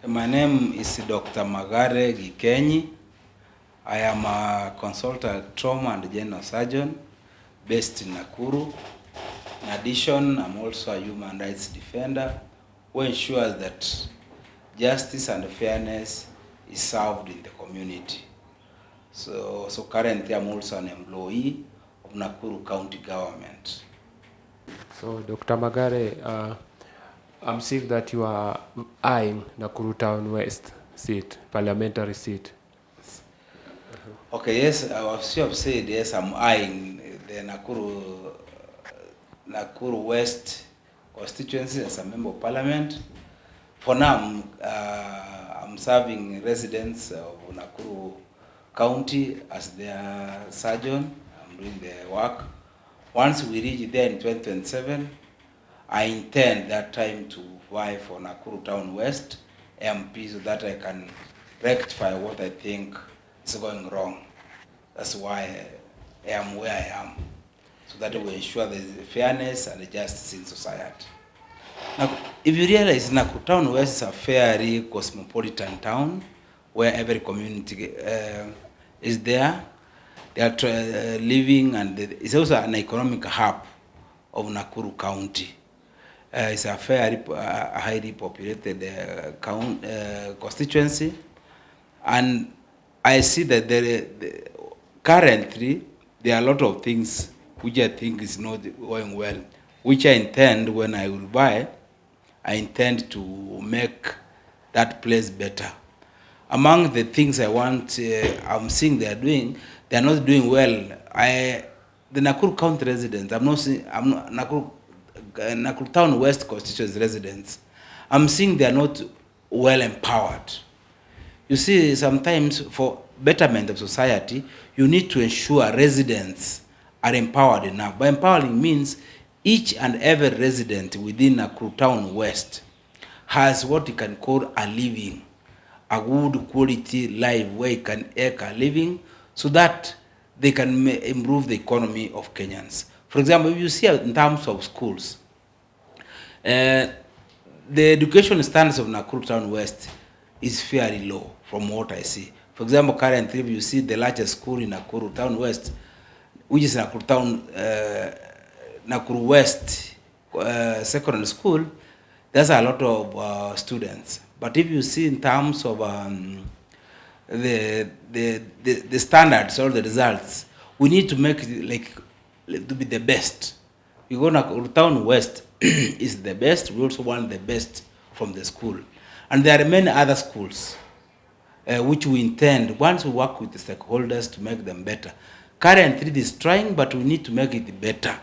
My name is Dr. Magare Gikenyi. I am a consultant trauma and general surgeon based in Nakuru. In addition, I'm also a human rights defender who ensures that justice and fairness is served in the community. So currently I'm also an employee of Nakuru County Government. So Dr. Magare, I'm seeing that you are eyeing Nakuru Town West seat, parliamentary seat. Okay, yes, as you have said, yes, I'm eyeing the Nakuru West constituency as a member of parliament. For now, I'm serving residents of Nakuru County as their surgeon. I'm doing the work. Once we reach there in 2027, I intend that time to vie for Nakuru Town West MP so that I can rectify what I think is going wrong. That's why I am where I am, so that we ensure there is fairness and justice in society. Now, if you realize Nakuru Town West is a fairly cosmopolitan town where every community is there. They are living, and it's also an economic hub of Nakuru County. It's a fairly highly populated constituency, and I see that currently there are a lot of things which I think is not going well, which I intend, when I will buy, I intend to make that place better. Among the things I want, I'm seeing they are not doing well. The Nakuru County residents, Nakuru Town West constituency residents, I'm seeing they are not well empowered. You see, sometimes for betterment of society, you need to ensure residents are empowered enough. By empowering means each and every resident within Nakuru Town West has what you can call a living, a good quality life where you can make a living so that they can improve the economy of Kenyans. For example, if you see in terms of schools, the education standards of Nakuru Town West is fairly low from what I see. For example, currently, if you see the largest school in Nakuru Town West, which is Nakuru West Secondary School, there's a lot of students. But if you see in terms of the standards or the results, we need to make it to be the best. We go Nakuru Town West is the best. We also want the best from the school, and there are many other schools which we intend, once we work with the stakeholders, to make them better. Currently it is trying, but we need to make it better.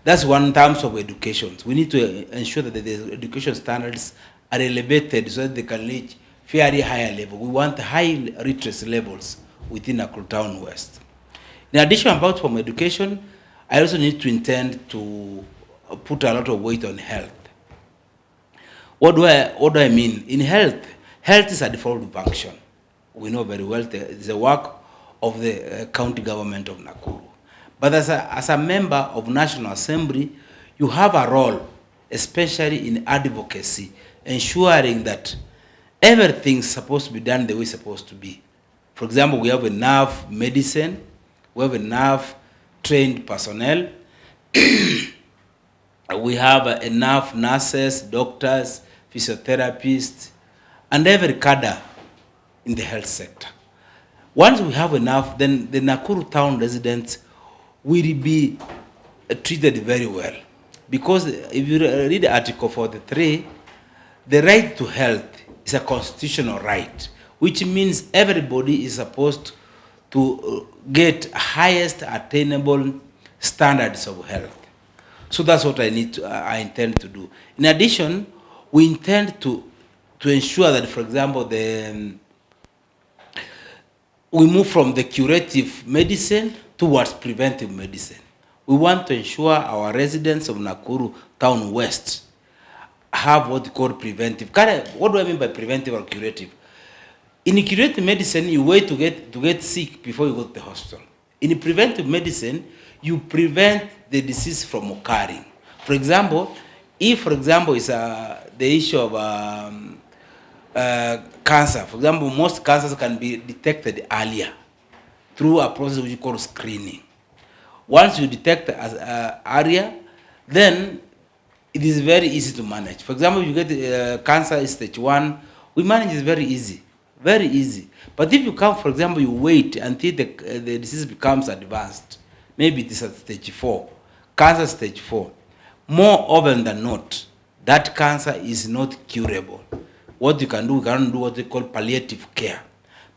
That's one in terms of education. We need to ensure that the education standards are elevated so that they can reach fairly higher level. We want high literacy levels within Nakuru Town West. In addition, about from education, I also need to intend to put a lot of weight on health. What do I mean? In health is a default function. We know very well it's the work of the county government of Nakuru. But as a member of National Assembly, you have a role, especially in advocacy, ensuring that everything is supposed to be done the way it's supposed to be. For example, we have enough medicine, we have enough trained personnel, we have enough nurses, doctors, physiotherapists, and every cadre in the health sector. Once we have enough, then the Nakuru town residents will be treated very well. Because if you read Article 43, the right to health is a constitutional right, which means everybody is supposed to get highest attainable standards of health. So that's what I intend to do. In addition, we intend to ensure that, for example, we move from the curative medicine towards preventive medicine. We want to ensure our residents of Nakuru Town West have what we call preventive. What do I mean by preventive or curative? In curative medicine, you wait to get sick before you go to the hospital. In preventive medicine, you prevent the disease from occurring. For example, if, for example, is the issue of cancer. For example, most cancers can be detected earlier through a process which we call screening. Once you detect as area, then it is very easy to manage. For example, if you get cancer stage 1, we manage it very easy, very easy. But if you come, for example, you wait until the disease becomes advanced, maybe it is at stage 4, cancer stage 4, more often than not, that cancer is not curable. What you can do what they call palliative care.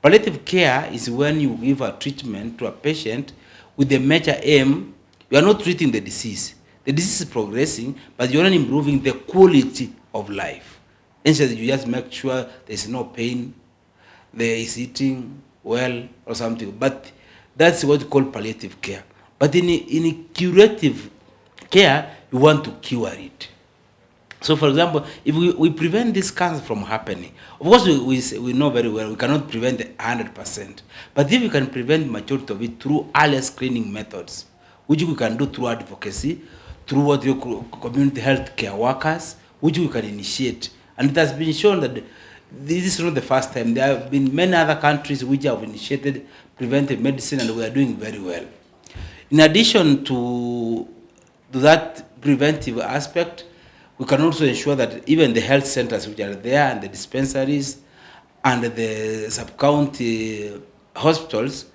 Palliative care is when you give a treatment to a patient with the major aim, you are not treating the disease. The disease is progressing, but you're not improving the quality of life. Instead, you just make sure there's no pain, there is eating well or something. But that's what you call palliative care. But in curative care, you want to cure it. So, for example, if we prevent this cancer from happening, of course we know very well we cannot prevent the 100%. But if we can prevent the majority of it through early screening methods, which we can do through advocacy, through what you call community health care workers, which we can initiate. And it has been shown that this is not the first time. There have been many other countries which have initiated preventive medicine, and we are doing very well. In addition to that preventive aspect, we can also ensure that even the health centers which are there and the dispensaries and the sub-county hospitals,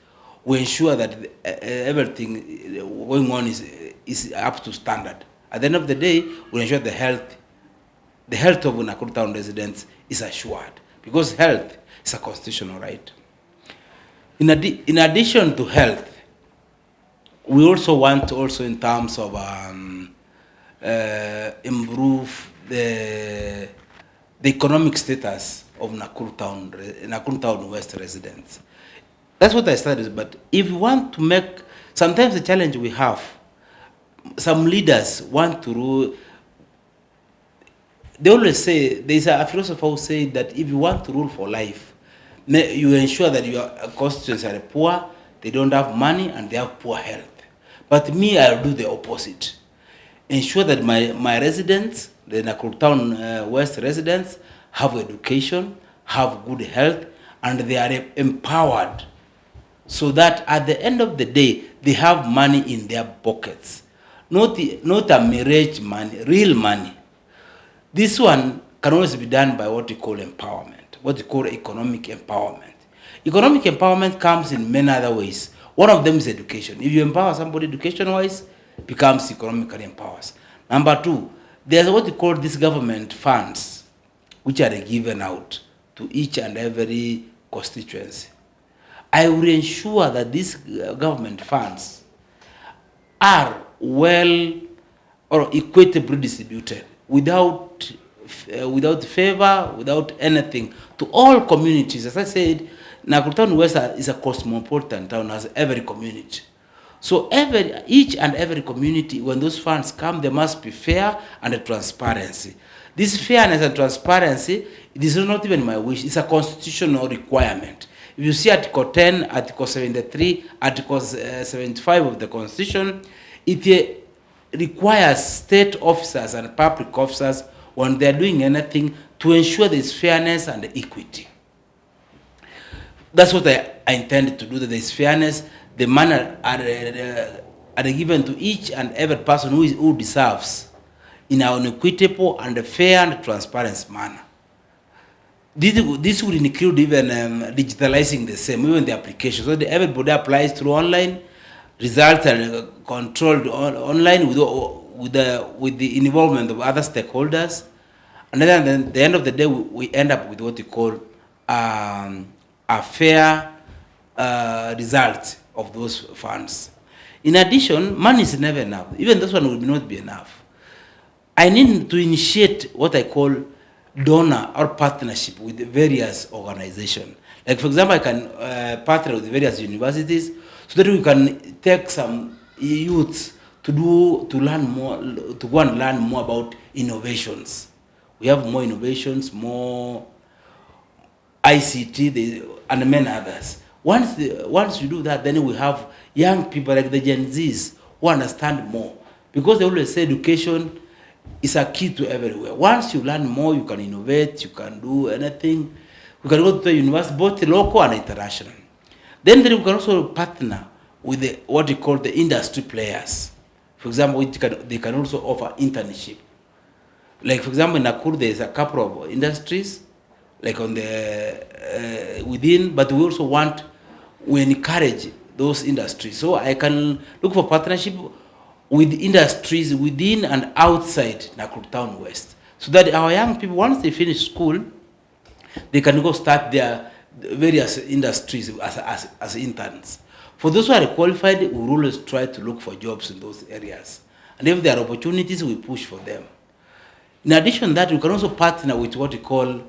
we ensure that everything going on is up to standard. At the end of the day, we ensure the health of Nakuru town residents is assured, because health is a constitutional right. In addition to health, we also want in terms of improve the economic status of Nakuru town West residents. That's what I studied. But if you want to make, sometimes the challenge we have, some leaders want to rule. They always say, there's a philosopher who said that if you want to rule for life, you ensure that your constituents are poor, they don't have money, and they have poor health. But me, I'll do the opposite. Ensure that my residents, the Nakuru town West residents, have education, have good health, and they are empowered, so that at the end of the day, they have money in their pockets. Not a mirage money, real money. This one can always be done by what we call empowerment, what we call economic empowerment. Economic empowerment comes in many other ways. One of them is education. If you empower somebody education-wise, becomes economically empowers. Number 2, there's what we call these government funds, which are given out to each and every constituency. I will ensure that these government funds are well or equitably distributed, without favor, without anything, to all communities. As I said, Nakuru town West is a cosmopolitan town, has every community. So each and every community, when those funds come, they must be fair and transparency. This fairness and transparency, it is not even my wish, it's a constitutional requirement. If you see Article 10, Article 73, Article 75 of the Constitution, it requires state officers and public officers, when they are doing anything, to ensure there is fairness and equity. That's what I intended to do, that there is fairness. The money are given to each and every person who deserves, in an equitable and fair and transparent manner. This would include even digitalizing the same, even the application, so that everybody applies through online. Results are controlled online with the involvement of other stakeholders, and then at the end of the day, we end up with what we call a fair result of those funds. In addition, money is never enough. Even this one will not be enough. I need to initiate what I call donor or partnership with various organizations. Like, for example, I can partner with various universities, so that we can take some youths to learn more, to go and learn more about innovations. We have more innovations, more ICT, and many others. Once you do that, then we have young people like the Gen Zs who understand more, because they always say education is a key to everywhere. Once you learn more, you can innovate, you can do anything. You can go to the university, both local and international. Then we can also partner with what we call the industry players. For example, they can also offer internship. Like for example, in Nakuru, there is a couple of industries, like on the within, but we encourage those industries. So I can look for partnership with industries within and outside Nakuru Town West, so that our young people, once they finish school, they can go start their various industries as interns. For those who are qualified, we will always try to look for jobs in those areas. And if there are opportunities, we push for them. In addition to that, we can also partner with what we call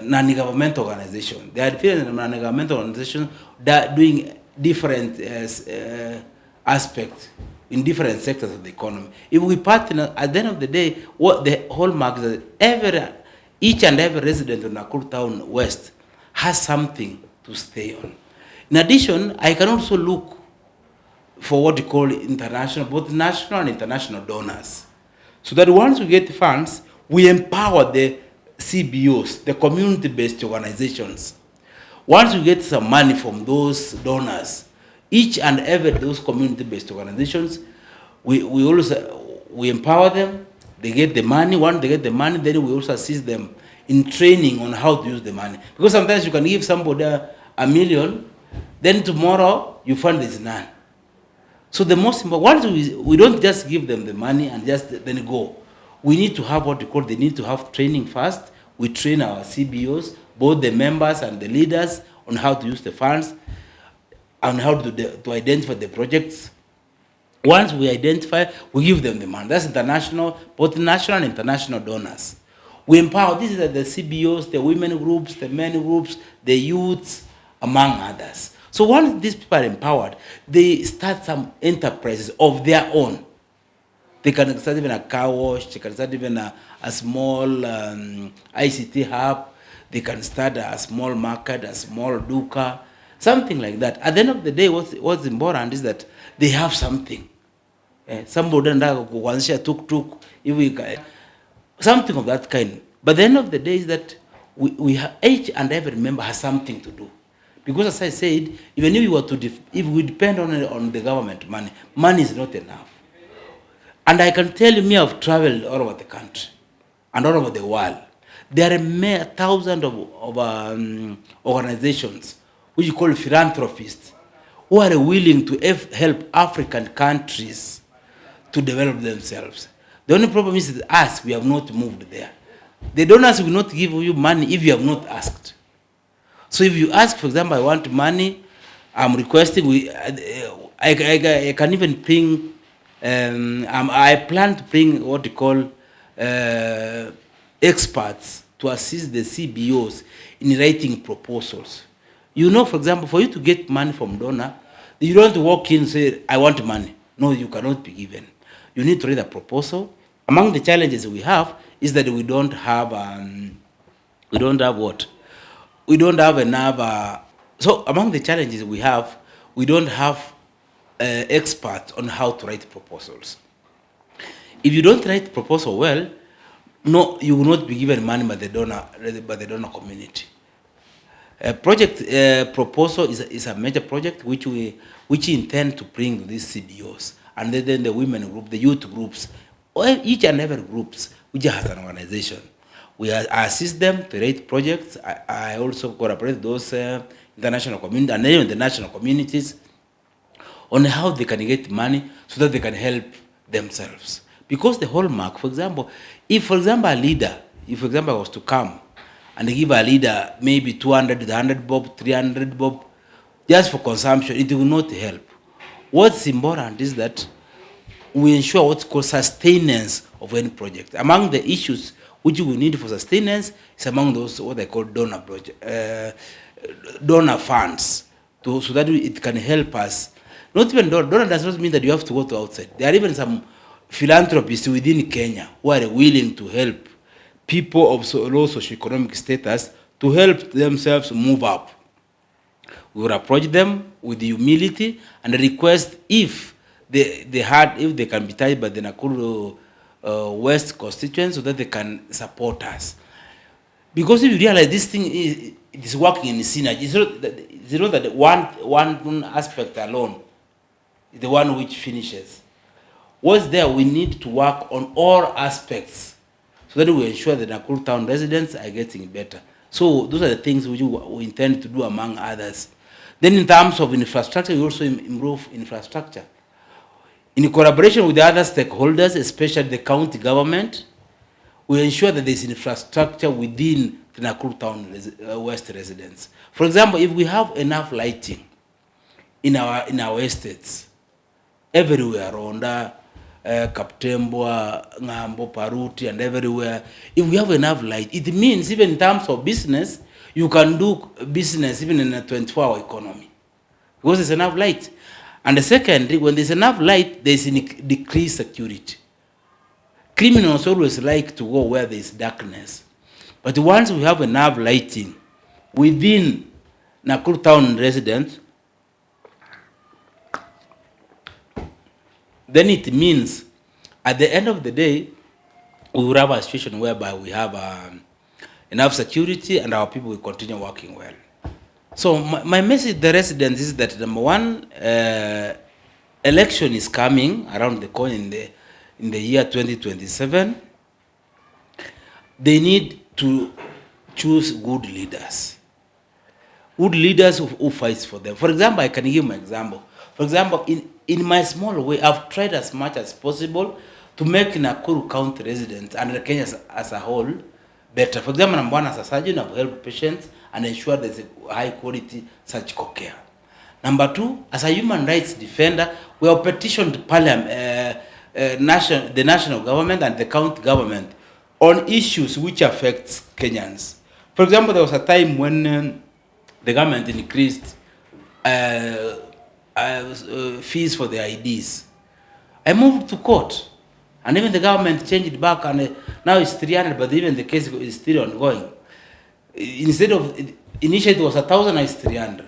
non-governmental organizations. There are different non-governmental organizations that are doing different aspects in different sectors of the economy. If we partner, at the end of the day, what the hallmark is that each and every resident of Nakuru Town West has something to stay on. In addition, I can also look for what we call international, both national and international donors. So that once we get funds, we empower the CBOs, the community-based organizations. Once we get some money from those donors, each and every those community-based organizations, we empower them. They get the money. Once they get the money, then we also assist them in training on how to use the money. Because sometimes you can give somebody $1 million, then tomorrow you find there's none. So the most important, once we don't just give them the money and just then go. We need to have what we call, they need to have training first. We train our CBOs, both the members and the leaders, on how to use the funds and how to identify the projects. Once we identify, we give them the money. That's international, both national and international donors. We empower, these are the CBOs, the women groups, the men groups, the youths, among others. So once these people are empowered, they start some enterprises of their own. They can start even a car wash, they can start even a small ICT hub, they can start a small market, a small duka, something like that. At the end of the day, what's important is that they have something. Somebody kuanzisha tuk-tuk, something of that kind. But at the end of the day is that we have, each and every member has something to do. Because as I said, even if we depend on the government money is not enough. And I can tell you, I've traveled all over the country and all over the world. There are thousands of organizations, which you call philanthropists, who are willing to help African countries to develop themselves. The only problem is that us, we have not moved there. The donors will not give you money if you have not asked. So if you ask, for example, I want money, I'm requesting, I can even bring, I plan to bring what we call experts to assist the CBOs in writing proposals. You know, for example, for you to get money from donor, you don't walk in and say, I want money. No, you cannot be given. You need to write a proposal. Among the challenges we have is that we don't have what? We don't have enough, so among the challenges we don't have experts on how to write proposals. If you don't write proposal well, no, you will not be given money by the donor community. A project proposal is a major project which we intend to bring to these CBOs, and then the women group, the youth groups, each and every groups which has an organization. We assist them to write projects. I also cooperate with those international communities and even the national communities on how they can get money so that they can help themselves. Because the hallmark, for example, if for example a leader, was to come and give a leader maybe 200, 100 bob, 300 bob, just for consumption, it will not help. What's important is that we ensure what's called sustenance of any project. Among the issues which we need for sustenance is among those what they call donor funds, so that it can help us. Not even donor does not mean that you have to go to outside. There are even some philanthropists within Kenya who are willing to help people of low socioeconomic status to help themselves move up. We will approach them with humility and request if they had, if they can be tied by the Nakuru West constituents so that they can support us. Because if you realize this thing is working in synergy, it's not that one aspect alone is the one which finishes. What's there, we need to work on all aspects so that we ensure that Nakuru town residents are getting better. So those are the things which we intend to do, among others. Then in terms of infrastructure, we also improve infrastructure. In collaboration with the other stakeholders, especially the county government, we ensure that there is infrastructure within the Nakuru town West residents. For example, if we have enough lighting in our estates, everywhere, Ronda, Kaptembwa, Ngambo, Paruti, and everywhere, if we have enough light, it means even in terms of business, you can do business even in a 24-hour economy because there's enough light. And the second, when there's enough light, there's decreased security. Criminals always like to go where there's darkness. But once we have enough lighting within Nakuru town residents, then it means at the end of the day, we will have a situation whereby we have enough security and our people will continue working well. So my message to the residents is that, number one, election is coming around the corner in the year 2027. They need to choose good leaders. Good leaders who fights for them. For example, I can give my example. For example, in my small way, I've tried as much as possible to make Nakuru County residents and Kenya as a whole better. For example, number one, as a surgeon, I've helped patients and ensure there's a high quality surgical care. Number two, as a human rights defender, we have petitioned Parliament, the national government and the county government on issues which affect Kenyans. For example, there was a time when the government increased fees for the IDs. I moved to court, and even the government changed it back, and now it's 300, but even the case is still ongoing. Instead of, initially it was 1,000, now it's 300.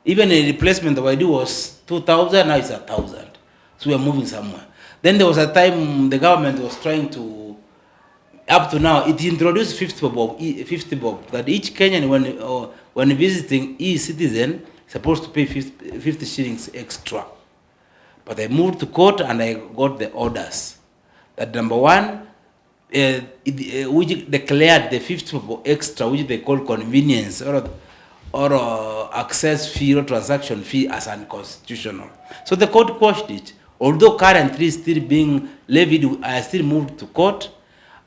Even a replacement of ID was 2,000, now it's 1,000. So we are moving somewhere. Then there was a time the government was trying to, up to now, it introduced 50 bob, that each Kenyan, when visiting e-citizen, is supposed to pay 50 shillings extra. But I moved to court and I got the orders that, number one, which declared the 50 bob extra, which they call convenience or access fee or transaction fee, as unconstitutional. So the court quashed it. Although currently still being levied, I still moved to court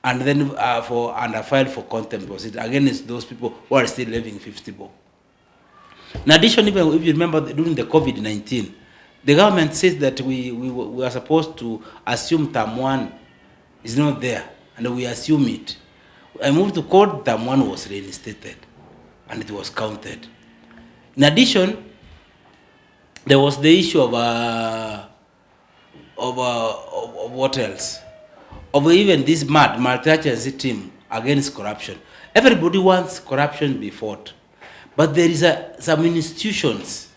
and then I filed for contempt proceedings against those people who are still levying 50 bob. In addition, even if you remember during the COVID-19, the government says that we are supposed to assume term one is not there, and we assume it. I moved to court, term one was reinstated, and it was counted. In addition, there was the issue of what else? Of even this multi-agency team against corruption. Everybody wants corruption to be fought. But there is some institutions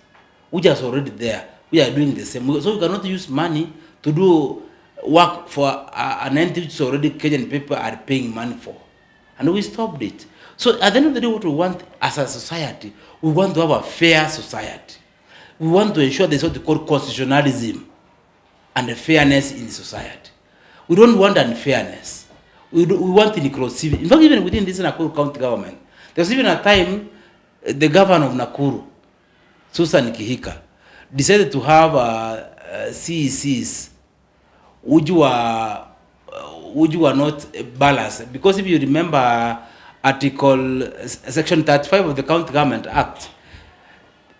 which are already there. We are doing the same. So we cannot use money to do work for an entity which already Kenyan people are paying money for. And we stopped it. So at the end of the day, what we want as a society, we want to have a fair society. We want to ensure there's what we call constitutionalism and fairness in society. We don't want unfairness. We want inclusivity. In fact, even within this Nakuru County government, there's even a time the governor of Nakuru, Susan Kihika, decided to have CECs which were not balanced. Because if you remember Section 35 of the County Government Act,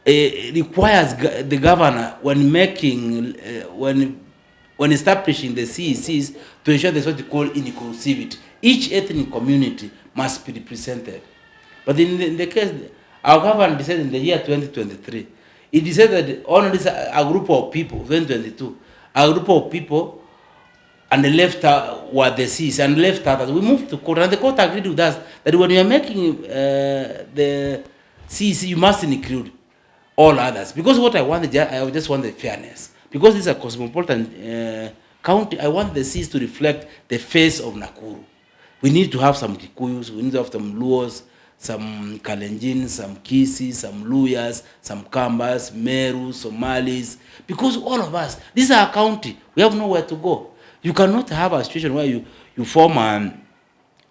requires the governor when establishing the CECs to ensure there's what they call inclusivity. Each ethnic community must be represented. But in the case, our government decided in the year 2023, it decided only a group of people, 2022, a group of people, and the left were the Cs, and left others. We moved to court, and the court agreed with us that when you are making the CEC, you must include all others. Because what I wanted, I just wanted fairness. Because this is a cosmopolitan county, I want the seas to reflect the face of Nakuru. We need to have some Kikuyus, we need to have some Luos, some Kalenjin, some Kisi, some Luyas, some Kambas, Meru, Somalis, because all of us, this is our county, we have nowhere to go. You cannot have a situation where you form a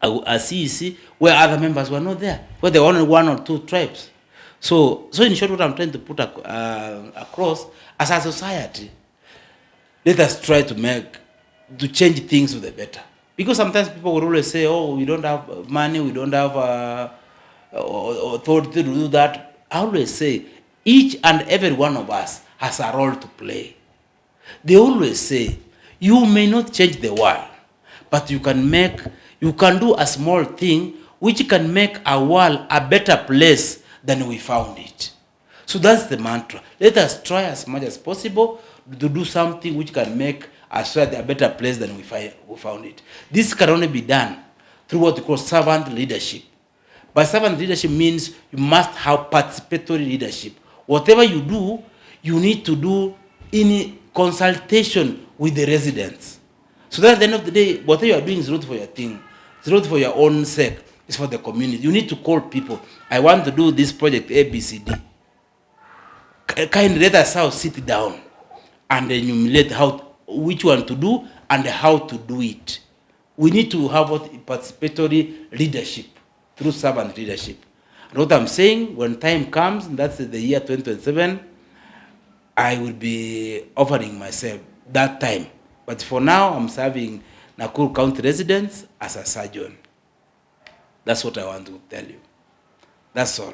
CEC where other members were not there, where there were only 1 or 2 tribes. So in short, what I'm trying to put across, as a society, let us try to change things for the better. Because sometimes people will always say, oh, we don't have money, we don't have authority to do that. I always say, each and every one of us has a role to play. They always say, you may not change the world, but you can do a small thing which can make our world a better place than we found it. So that's the mantra. Let us try as much as possible to do something which can make Australia a better place than we found it. This can only be done through what we call servant leadership. By servant leadership means you must have participatory leadership. Whatever you do, you need to do in consultation with the residents. So that at the end of the day, whatever you are doing is not for your thing. It's not for your own sake. It's for the community. You need to call people. I want to do this project ABCD. Kindly let us all sit down and enumerate which one to do and how to do it. We need to have participatory leadership through servant leadership. And what I'm saying, when time comes, and that's the year 2027, I will be offering myself that time. But for now, I'm serving Nakuru County residents as a surgeon. That's what I want to tell you. That's all.